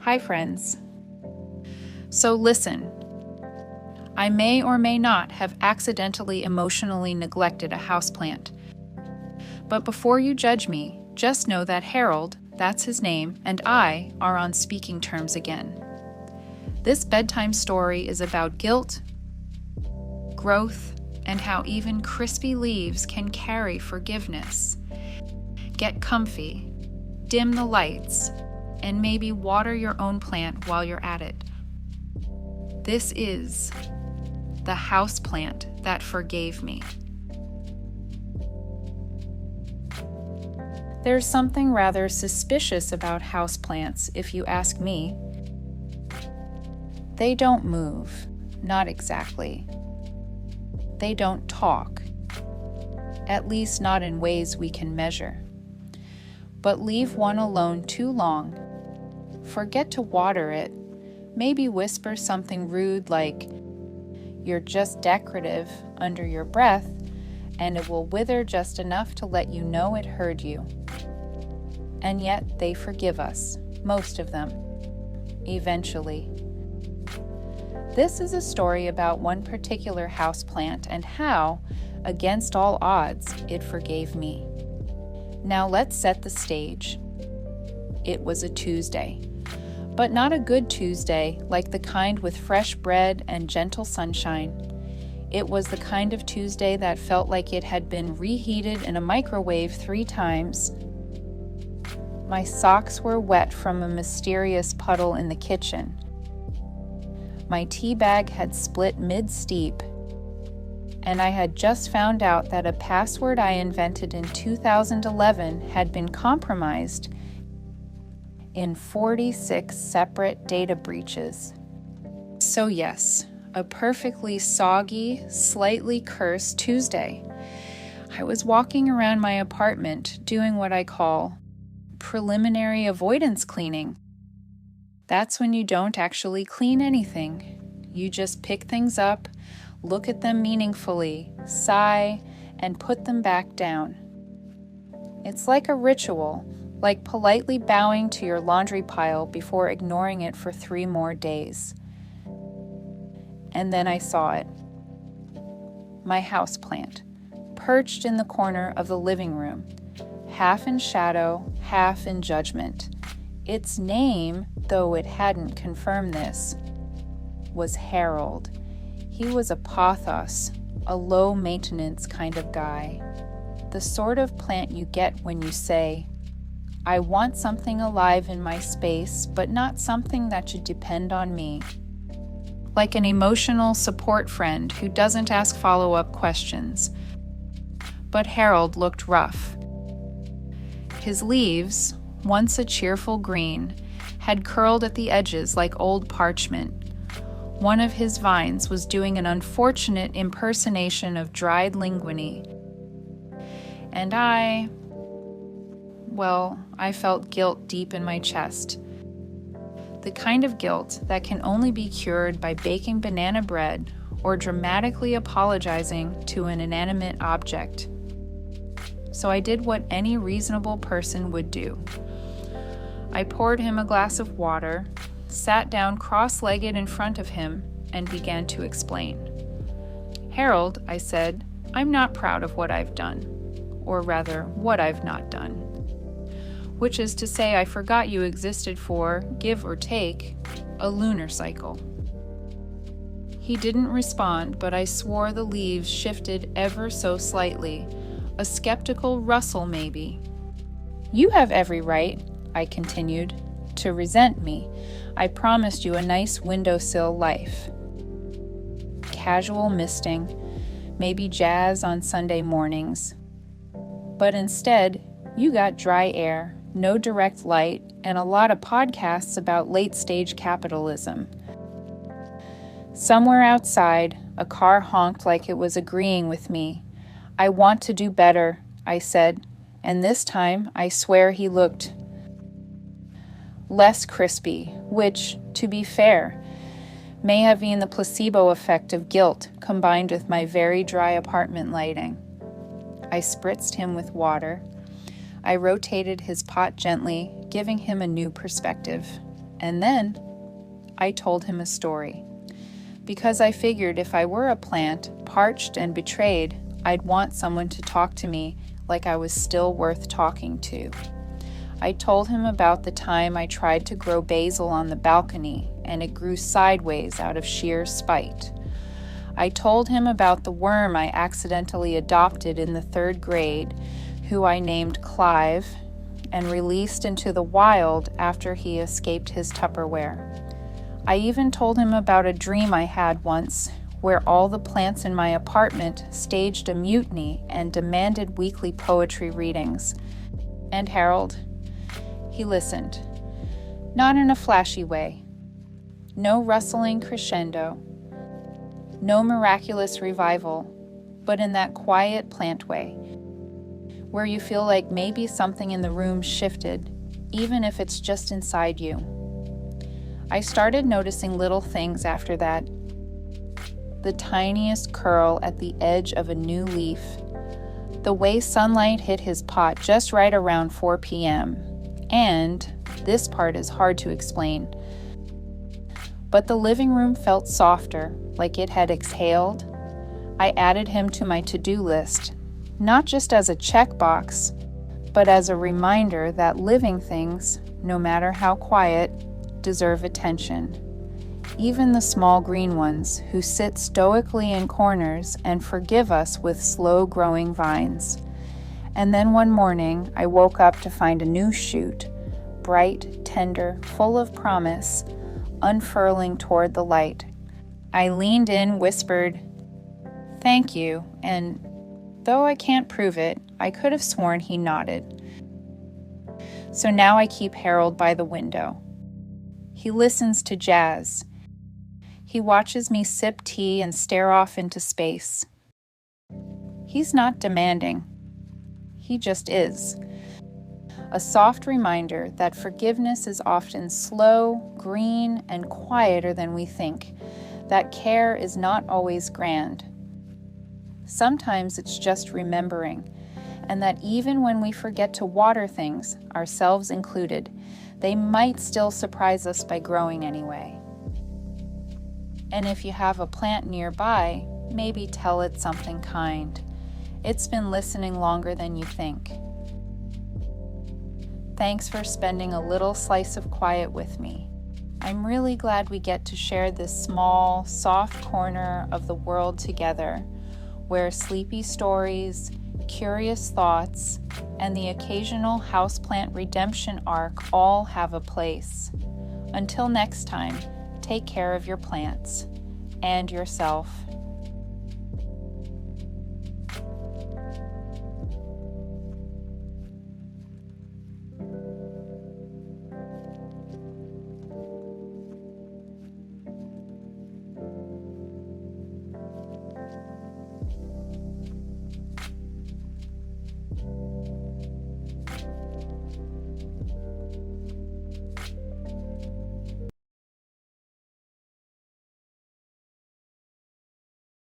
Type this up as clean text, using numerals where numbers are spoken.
Hi, friends. So listen, I may or may not have accidentally emotionally neglected a houseplant. But before you judge me, just know that Harold, that's his name, and I are on speaking terms again. This bedtime story is about guilt, growth, and how even crispy leaves can carry forgiveness. Get comfy, dim the lights, and maybe water your own plant while you're at it. This is the houseplant that forgave me. There's something rather suspicious about houseplants, if you ask me. They don't move, not exactly. They don't talk, at least not in ways we can measure. But leave one alone too long. Forget to water it. Maybe whisper something rude like, "You're just decorative," under your breath, and it will wither just enough to let you know it heard you. And yet they forgive us, most of them, eventually. This is a story about one particular houseplant and how, against all odds, it forgave me. Now let's set the stage. It was a Tuesday, but not a good Tuesday like the kind with fresh bread and gentle sunshine. It was the kind of Tuesday that felt like it had been reheated in a microwave 3 times. My socks were wet from a mysterious puddle in the kitchen. My tea bag had split mid-steep, and I had just found out that a password I invented in 2011 had been compromised in 46 separate data breaches. So yes, a perfectly soggy, slightly cursed Tuesday. I was walking around my apartment doing what I call preliminary avoidance cleaning. That's when you don't actually clean anything. You just pick things up, look at them meaningfully, sigh, and put them back down. It's like a ritual, like politely bowing to your laundry pile before ignoring it for 3 more days. And then I saw it. My houseplant, perched in the corner of the living room, half in shadow, half in judgment. Its name, though it hadn't confirmed this, was Harold. He was a pothos, a low-maintenance kind of guy. The sort of plant you get when you say, "I want something alive in my space, but not something that should depend on me." Like an emotional support friend who doesn't ask follow-up questions. But Harold looked rough. His leaves, once a cheerful green, had curled at the edges like old parchment. One of his vines was doing an unfortunate impersonation of dried linguine. And I felt guilt deep in my chest. The kind of guilt that can only be cured by baking banana bread or dramatically apologizing to an inanimate object. So I did what any reasonable person would do. I poured him a glass of water, sat down cross-legged in front of him, and began to explain. "Harold," I said, "I'm not proud of what I've done, or rather, what I've not done. Which is to say I forgot you existed for, give or take, a lunar cycle." He didn't respond, but I swore the leaves shifted ever so slightly, a skeptical rustle maybe. "You have every right," I continued, "to resent me. I promised you a nice windowsill life. Casual misting, maybe jazz on Sunday mornings. But instead, you got dry air, no direct light, and a lot of podcasts about late-stage capitalism." Somewhere outside, a car honked like it was agreeing with me. "I want to do better," I said, and this time I swear he looked less crispy, which, to be fair, may have been the placebo effect of guilt combined with my very dry apartment lighting. I spritzed him with water. I rotated his pot gently, giving him a new perspective. And then I told him a story. Because I figured if I were a plant, parched and betrayed, I'd want someone to talk to me like I was still worth talking to. I told him about the time I tried to grow basil on the balcony and it grew sideways out of sheer spite. I told him about the worm I accidentally adopted in the 3rd grade, who I named Clive, and released into the wild after he escaped his Tupperware. I even told him about a dream I had once where all the plants in my apartment staged a mutiny and demanded weekly poetry readings. And Harold, he listened. Not in a flashy way. No rustling crescendo. No miraculous revival, but in that quiet plant way, where you feel like maybe something in the room shifted, even if it's just inside you. I started noticing little things after that. The tiniest curl at the edge of a new leaf, the way sunlight hit his pot just right around 4 p.m., and, this part is hard to explain, but the living room felt softer, like it had exhaled. I added him to my to-do list, not just as a checkbox, but as a reminder that living things, no matter how quiet, deserve attention. Even the small green ones who sit stoically in corners and forgive us with slow-growing vines. And then one morning, I woke up to find a new shoot, bright, tender, full of promise, unfurling toward the light. I leaned in, whispered, "Thank you," and though I can't prove it, I could have sworn he nodded. So now I keep Harold by the window. He listens to jazz. He watches me sip tea and stare off into space. He's not demanding. He just is. A soft reminder that forgiveness is often slow, green, and quieter than we think, that care is not always grand. Sometimes it's just remembering, and that even when we forget to water things, ourselves included, they might still surprise us by growing anyway. And if you have a plant nearby, maybe tell it something kind. It's been listening longer than you think. Thanks for spending a little slice of quiet with me. I'm really glad we get to share this small, soft corner of the world together, where sleepy stories, curious thoughts, and the occasional houseplant redemption arc all have a place. Until next time, take care of your plants and yourself.